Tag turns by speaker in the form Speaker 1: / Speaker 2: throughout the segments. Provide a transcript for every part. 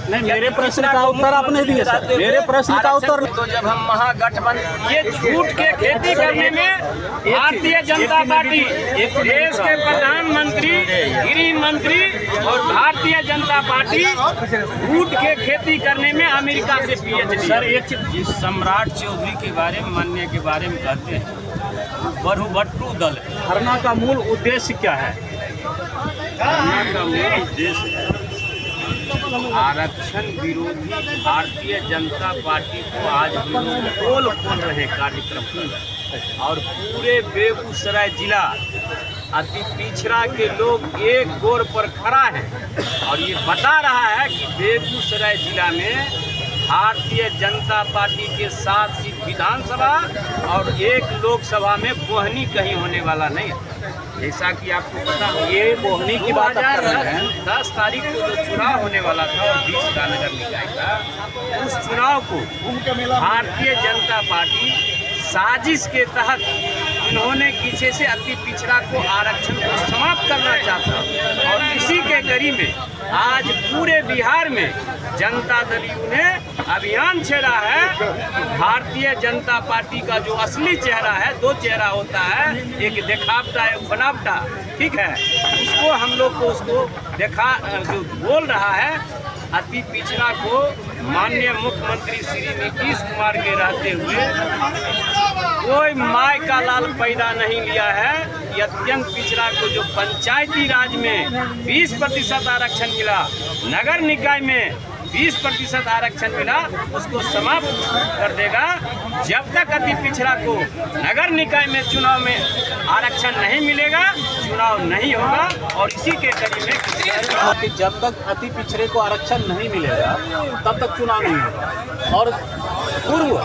Speaker 1: नहीं, मेरे प्रश्न का उत्तर आपने दिया सर। मेरे प्रश्न का उत्तर
Speaker 2: तो जब हम महागठबंधन ये झूठ के खेती करने में भारतीय जनता पार्टी देश के प्रधानमंत्री, गृह मंत्री और भारतीय जनता पार्टी झूठ के खेती करने में अमेरिका से पीएचडी।
Speaker 1: सर एक
Speaker 2: जिस सम्राट चौधरी के बारे में मानने के बारे में कहते हैं बहुभट्टू दल है।
Speaker 1: धरना का मूल उद्देश्य क्या है?
Speaker 2: धरना का मूल उद्देश्य है आरक्षण विरोधी भारतीय जनता पार्टी को आज हम लोग पोल खोल रहे कार्यक्रम और पूरे बेगूसराय जिला अति पिछड़ा के लोग एक गोर पर खड़ा है और ये बता रहा है कि बेगूसराय जिला में भारतीय जनता पार्टी के 7 सीट विधानसभा और 1 लोकसभा में बोहनी कहीं होने वाला नहीं है। जैसा कि आपको पता हो
Speaker 1: ये बोहनी की बात आप कर रहे हैं।
Speaker 2: 10 तारीख को जो चुनाव होने वाला था और 20 का नगर निकाय का, उस चुनाव को भारतीय जनता पार्टी साजिश के तहत इन्होंने पीछे से अति पिछड़ा को आरक्षण को समाप्त करना चाहता और इसी के कड़ी में आज पूरे बिहार में जनता दल यू ने अभियान छेड़ा है कि भारतीय जनता पार्टी का जो असली चेहरा है, 2 चेहरा होता है, एक दिखावटा एक बनावटा, ठीक है, उसको हम लोग को उसको देखा जो बोल रहा है अति पिछड़ा को माननीय मुख्यमंत्री श्री नीतीश कुमार के रहते हुए कोई माय का लाल पैदा नहीं लिया है। ये अत्यंत पिछड़ा को जो पंचायती राज में 20% आरक्षण मिला, नगर निकाय में 20% आरक्षण मिला, उसको समाप्त कर देगा। जब तक अति पिछड़ा को नगर निकाय में चुनाव में आरक्षण नहीं मिलेगा, चुनाव नहीं होगा। और इसी के कड़ी में
Speaker 1: कि जब तक अति पिछड़े को आरक्षण नहीं मिलेगा तब तक चुनाव नहीं होगा। और पूर्व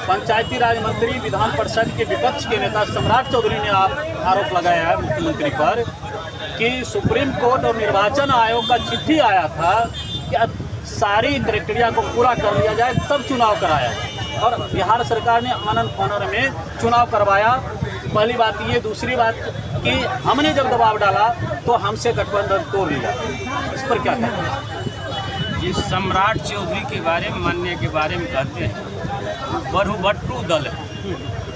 Speaker 1: पंचायती राज मंत्री, विधान परिषद के विपक्ष के नेता सम्राट चौधरी ने आरोप लगाया है मुख्यमंत्री पर कि सुप्रीम कोर्ट और निर्वाचन आयोग का चिट्ठी आया था कि सारी क्राइटेरिया को पूरा कर लिया जाए तब चुनाव कराया, और बिहार सरकार ने आनंद फानर में चुनाव करवाया। पहली बात ये। दूसरी बात कि हमने जब दबाव डाला तो हमसे गठबंधन तोड़ लिया। इस पर क्या कहते हैं?
Speaker 2: जिस सम्राट चौधरी के बारे में मानने के बारे में कहते हैं बहुभट्टू दल है,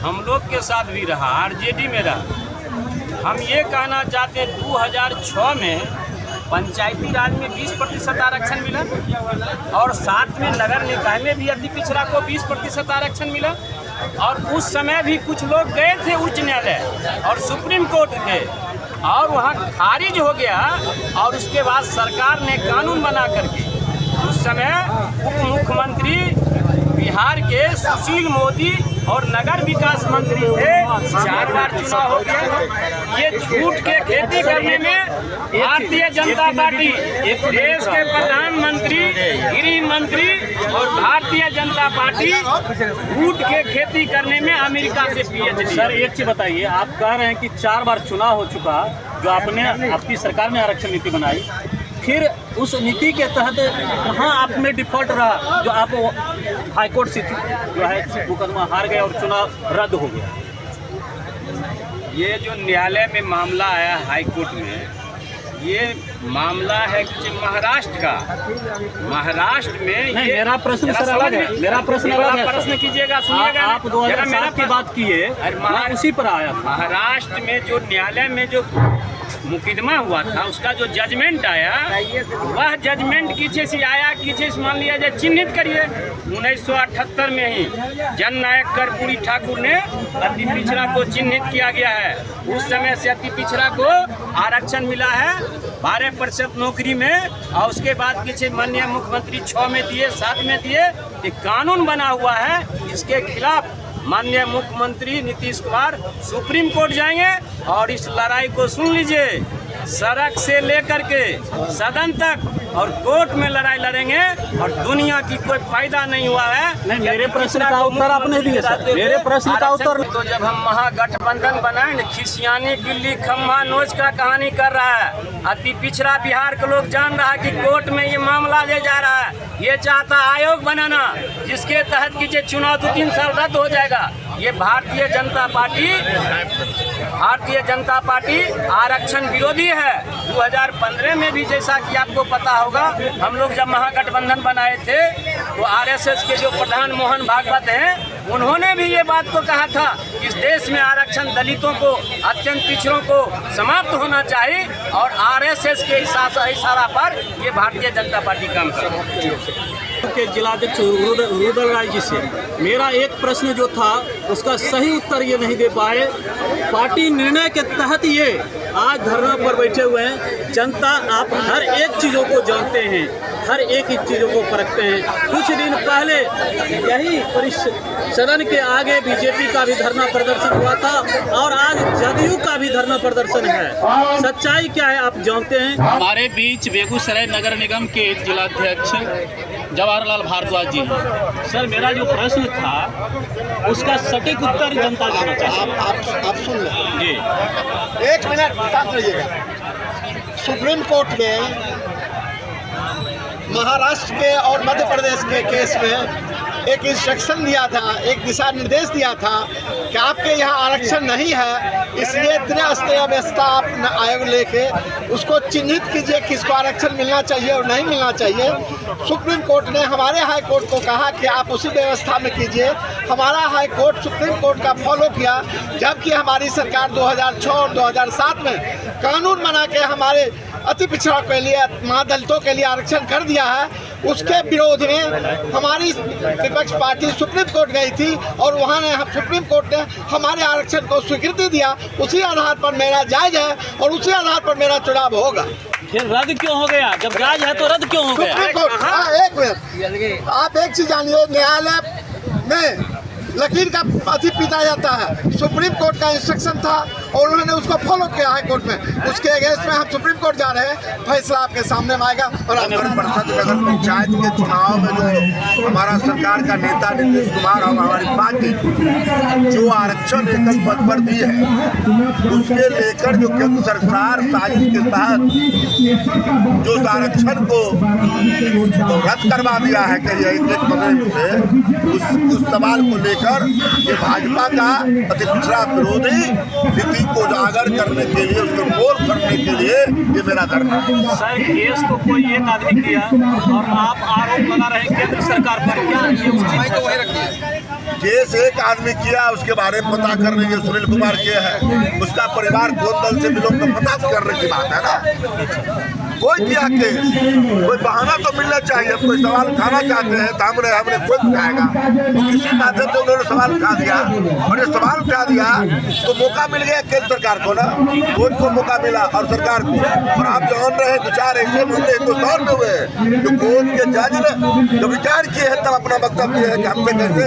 Speaker 2: हम लोग के साथ भी रहा, आरजेडी में रहा। हम ये कहना चाहते हैं 2006 में पंचायती राज में 20% आरक्षण मिला और साथ में नगर निकाय में भी अति पिछड़ा को 20% आरक्षण मिला। और उस समय भी कुछ लोग गए थे उच्च न्यायालय और सुप्रीम कोर्ट थे और वहाँ खारिज हो गया। और उसके बाद सरकार ने कानून बना करके उस समय उप मुख्यमंत्री बिहार के सुशील मोदी और नगर विकास मंत्री थे, 4 बार चुनाव हो गया। ये झूठ के खेती करने में भारतीय जनता पार्टी देश के प्रधानमंत्री, गृह मंत्री और भारतीय जनता पार्टी झूठ के खेती करने में अमेरिका से पीएचडी।
Speaker 1: सर एक चीज बताइए, आप कह रहे हैं कि 4 बार चुनाव हो चुका जो आपकी सरकार ने आरक्षण नीति बनाई, फिर उस नीति के तहत कहाँ आप में डिफॉल्ट रहा जो आप हाईकोर्ट से जो है मुकदमा हार गए और चुनाव रद्द हो गया?
Speaker 2: ये जो न्यायालय में मामला आया हाईकोर्ट में, ये मामला है कि महाराष्ट्र का। महाराष्ट्र में
Speaker 1: नहीं, मेरा प्रश्न सर अलग है। मेरा प्रश्न अलग है।
Speaker 2: प्रश्न कीजिएगा, सुनिएगा।
Speaker 1: आप 2007 की बात किए, उसी पर आया था।
Speaker 2: महाराष्ट्र में जो न्यायालय में जो मुकदमा हुआ था उसका जो जजमेंट आया, वह जजमेंट किसी से आया, किसी से मान लिया जाए चिन्हित करिए 1978 में ही जननायक कर्पूरी ठाकुर ने अति पिछड़ा को चिन्हित किया गया है। उस समय से अति पिछड़ा को आरक्षण मिला है 12% नौकरी में। और उसके बाद किसी माननीय मुख्यमंत्री 6 में दिए, 7 में दिए। एक कानून बना हुआ है, इसके खिलाफ माननीय मुख्यमंत्री नीतीश कुमार सुप्रीम कोर्ट जाएंगे और इस लड़ाई को सुन लीजिए, सड़क से लेकर के सदन तक और कोर्ट में लड़ाई लड़ेंगे और दुनिया की कोई फायदा नहीं हुआ है।
Speaker 1: नहीं, मेरे प्रश्न का उत्तर आपने दिया सर। मेरे प्रश्न का उत्तर
Speaker 2: तो जब हम महागठबंधन बनाए न, खिसियानी बिल्ली खम्भा नोच का कहानी कर रहा है। अति पिछड़ा बिहार के लोग जान रहा है कि कोर्ट में ये मामला ले जा रहा है। ये चाहता आयोग बनाना जिसके तहत कि चुनाव 2-3 साल रद्द हो जाएगा। ये भारतीय जनता पार्टी भारतीय जनता पार्टी आरक्षण विरोधी है। 2015 में भी जैसा कि आपको पता होगा, हम लोग जब महागठबंधन बनाए थे तो आरएसएस के जो प्रधान मोहन भागवत हैं, उन्होंने भी ये बात को कहा था कि इस देश में आरक्षण दलितों को, अत्यंत पिछड़ों को समाप्त होना चाहिए, और आरएसएस के इशारा पर ये भारतीय जनता पार्टी काम कर रही है।
Speaker 1: के जिलाध्यक्ष रुदल राय जी से मेरा एक प्रश्न जो था उसका सही उत्तर ये नहीं दे पाए। पार्टी निर्णय के तहत ये आज धरना पर बैठे हुए हैं। जनता, आप हर एक चीज़ों को जानते हैं, हर एक चीज़ों को परखते हैं। कुछ दिन पहले यही सदन के आगे बीजेपी का भी धरना प्रदर्शन हुआ था और आज जदयू का भी धरना प्रदर्शन है। सच्चाई क्या है आप जानते हैं। हमारे बीच बेगूसराय नगर निगम के जिलाध्यक्ष जवाहरलाल भारद्वाज जी। सर, मेरा जो प्रश्न था उसका सटीक उत्तर जनता देना चाहिए।
Speaker 3: आप सुन लें
Speaker 1: जी,
Speaker 3: 1 मिनट बात रहिएगा। सुप्रीम कोर्ट में महाराष्ट्र के और मध्य प्रदेश के केस में एक इंस्ट्रक्शन दिया था, एक दिशा निर्देश दिया था कि आपके यहाँ आरक्षण नहीं है, इसलिए त्रिस्तरीय व्यवस्था आप आयोग लेके उसको चिन्हित कीजिए किसको आरक्षण मिलना चाहिए और नहीं मिलना चाहिए। सुप्रीम कोर्ट ने हमारे हाई कोर्ट को कहा कि आप उसी व्यवस्था में कीजिए। हमारा हाई कोर्ट सुप्रीम कोर्ट का फॉलो किया, जबकि हमारी सरकार 2006 और 2007 में कानून बना के हमारे अति पिछड़ा के लिए, महादलितों के लिए आरक्षण कर दिया है। उसके विरोध में हमारी विपक्ष पार्टी सुप्रीम कोर्ट गई थी और वहाँ ने सुप्रीम कोर्ट ने हमारे आरक्षण को स्वीकृति दिया। उसी आधार पर मेरा जायज़ है और उसी आधार पर मेरा चुनाव होगा।
Speaker 1: फिर रद्द क्यों हो गया? जब जायज है तो रद्द क्यों हो गया?
Speaker 3: सुप्रीम कोर्ट, हाँ, एक मिनट, आप एक चीज जानिए, न्यायालय में लकीर का अति पीता जाता है। सुप्रीम कोर्ट का इंस्ट्रक्शन था और उन्होंने उसको फॉलो किया हाई कोर्ट में। उसके अगेंस्ट में हम सुप्रीम कोर्ट जा रहे हैं, फैसला आपके सामने में आएगा। और
Speaker 4: नगर परिषद, नगर पंचायत के चुनाव में जो हमारा सरकार का नेता नीतीश कुमार और हमारी पार्टी जो आरक्षण एकल पद पर दी है, उसके लेकर जो केंद्र सरकार साजिश के तहत जो आरक्षण को रद्द करवा दिया है कहीं एक प्रदेश से, उस सवाल को लेकर ये भाजपा का अति पिछड़ा विरोधी नीति को उजागर करने के लिए, उसको बोल करने के लिए ये मेरा धरना है।
Speaker 1: सर, केस तो कोई एक आदमी किया और आप आरोप लगा रहे हैं केंद्र सरकार पर, क्या ये उचित है?
Speaker 4: केस एक आदमी किया, उसके बारे में पता करने के सुनील कुमार के है, उसका परिवार कौन दल से मिलो तो पता करने की बात है ना। कोई किया केस, कोई बहाना तो मिलना चाहिए। कोई सवाल उठाना चाहते हैं तो हमने कोई उठाएगा, तो किसी माध्यम से उन्होंने सवाल उठा दिया और जब सवाल उठा दिया तो मौका मिल गया केंद्र सरकार को ना, कोर्ट को मौका मिला और सरकार को। और आप जान रहे हैं 2-4 ऐसे मुद्दे हिंदुस्तान में हुए हैं जो कोर्ट के जज ने जब विचार किए हैं तब अपना वक्तव्य है कि हमसे कैसे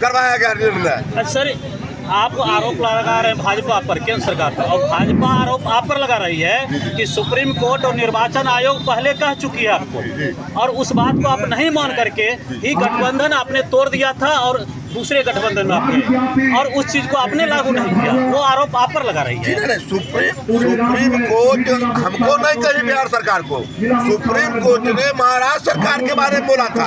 Speaker 4: करवाया गया निर्णय।
Speaker 1: सर, आप आरोप लगा रहे हैं भाजपा पर, केंद्र सरकार पर, और भाजपा आरोप आप पर लगा रही है कि सुप्रीम कोर्ट और निर्वाचन आयोग पहले कह चुकी है आपको, और उस बात को आप नहीं मान करके ही गठबंधन आपने तोड़ दिया था और दूसरे गठबंधन में आपने, और उस चीज को आपने लागू नहीं किया। वो आरोप आप पर लगा रही है।
Speaker 4: सुप्रीम कोर्ट हमको नहीं कही, बिहार सरकार को। सुप्रीम कोर्ट ने महाराष्ट्र सरकार के बारे में बोला था,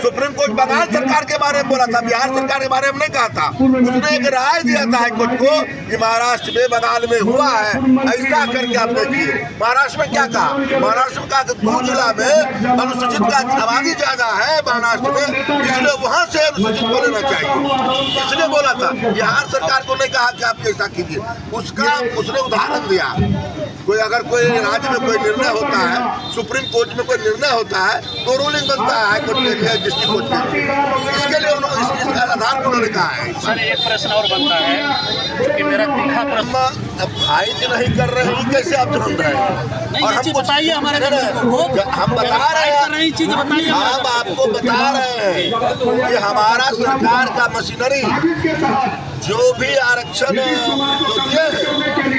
Speaker 4: सुप्रीम कोर्ट बंगाल सरकार के बारे में बोला था, बिहार सरकार के बारे में नहीं कहा था। उसने एक राय दिया था हाईकोर्ट को कि महाराष्ट्र में, बंगाल में हुआ है ऐसा करके आप देखिए। महाराष्ट्र में क्या कहा? महाराष्ट्र में कहा कि 2 जिला में अनुसूचित का आबादी ज्यादा है महाराष्ट्र में, इसलिए वहाँ से अनुसूचित को लेना चाहिए, इसलिए बोला था। बिहार सरकार को नहीं कहा कि आप ऐसा कीजिए, उसका उसने उदाहरण दिया। कोई राज्य में कोई निर्णय होता है, सुप्रीम कोर्ट में कोई निर्णय होता है तो रूलिंग बनता है हाईकोर्ट के लिए, डिस्ट्रिक्ट कोर्ट के लिए, इसके लिए इसका आधार को उन्होंने कहा है।
Speaker 1: सर, एक प्रश्न और बनता है कि मेरा तीखा प्रश्न,
Speaker 4: अब फाइट नहीं कर रहे हैं कैसे आप जान रहे हैं?
Speaker 1: और हम बताइए हमारे
Speaker 4: हम बता रहे हैं,
Speaker 1: चीज बताइए,
Speaker 4: हम आपको बता रहे हैं कि हमारा सरकार का मशीनरी जो भी आरक्षण जो दिए हैं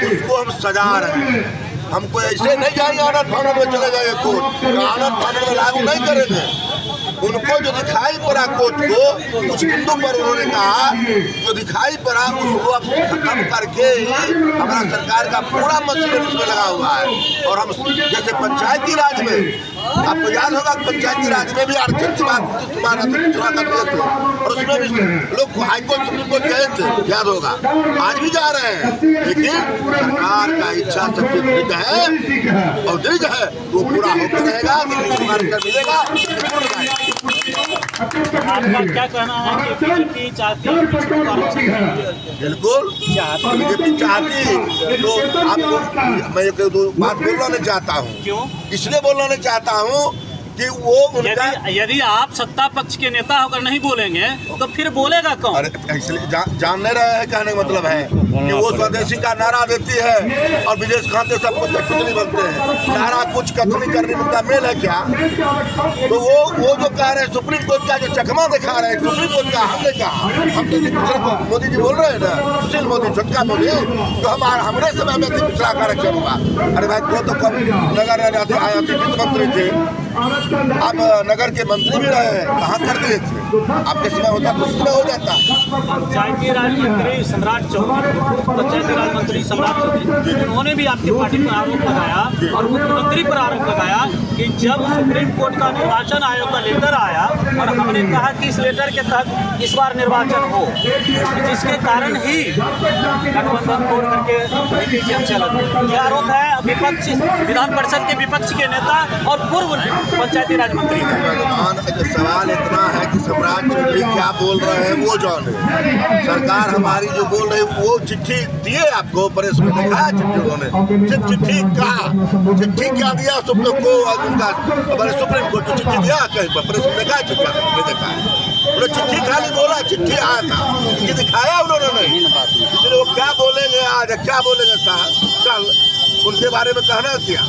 Speaker 4: उसको हम सजा रहे हैं। हमको ऐसे नहीं जाएंगे आनंद फानंद में चले जाएंगे कोर्ट, आनंद फानंद में लागू नहीं करेंगे। उनको जो दिखाई पड़ा कोर्ट को, कुछ बिंदु पर उन्होंने कहा जो दिखाई पड़ा उसको अब खत्म करके ही हमारा सरकार का पूरा मशीनरी इसमें लगा हुआ है। और हम जैसे पंचायती राज में आपको याद होगा पंचायती राज में भी आरक्षण की बात तुम्हारा चुनाव कर दिए थे और उसमें भी लोग हाईकोर्ट सुप्रीम कोर्ट गए थे, याद होगा। आज भी जा रहे हैं, लेकिन सरकार का इच्छा शक्ति दृढ़ है और दृढ़ है, वो पूरा होकर रहेगा। आरक्षण मिलेगा।
Speaker 1: आपका क्या कहना है कि बीजेपी चाहती है कि इसको आरक्षण मिले?
Speaker 4: बिल्कुल बीजेपी चाहती, तो आपको मैं एक दो बात बोलना नहीं चाहता हूँ।
Speaker 1: क्यों?
Speaker 4: इसलिए बोलना नहीं चाहता हूँ कि वो उनका
Speaker 1: यदि आप सत्ता पक्ष के नेता होकर नहीं बोलेंगे तो फिर बोलेगा कौन?
Speaker 4: अरे इसलिए जान नहीं रहे हैं, कहने का मतलब है कि वो स्वदेशी का नारा देती है और विदेश खाते सब कुछ कठपुतली बनते हैं। नारा कुछ कथनी करने का मेल है क्या? तो वो जो कह रहे हैं सुप्रीम कोर्ट का जो चकमा दिखा रहे हैं, सुप्रीम कोर्ट का हमने कहा, हम तो मोदी जी बोल रहे हैं ना, सुशील मोदी, छोटका मोदी, तो हमारे समय में पिछड़ा का आरक्षण हुआ। अरे भाई वो तो कब नगर वित्त मंत्री थे, आप नगर के मंत्री भी रहे हैं, कहाँ कर दिए थे? आपके समय होता तो उसमें हो जाता।
Speaker 1: पंचायती राज मंत्री सम्राट चौधरी, पंचायती राज मंत्री सम्राट चौधरी, उन्होंने भी आपकी पार्टी पर आरोप लगाया और मुख्यमंत्री पर आरोप लगाया कि जब सुप्रीम कोर्ट का निर्वाचन आयोग का लेटर आया और हमने कहा कि इस लेटर के तहत इस बार निर्वाचन हो, जिसके कारण ही गठबंधन तोड़ करके चला। यह आरोप है विपक्ष, विधान परिषद के विपक्ष के नेता और पूर्व पंचायती राज मंत्री।
Speaker 4: सवाल इतना है कि सम्राट चौधरी क्या बोल रहे हैं वो जाने। सरकार हमारी जो बोल रही है वो चिट्ठी दिए आपको, प्रेस में दिखाया चिट्ठी, उन्होंने चिट्ठी क्या दिया सुप्रीम को, उनका हमारे सुप्रीम कोर्ट को चिट्ठी दिया कहीं पर, प्रेस में दिखाया चिट्ठी नहीं दिखाया, उन्होंने चिट्ठी खाली बोला, चिट्ठी आया था, चिट्ठी दिखाया उन्होंने नहीं। इसलिए वो क्या बोलेंगे आज, क्या बोलेंगे कल, उनके बारे में कहना क्या?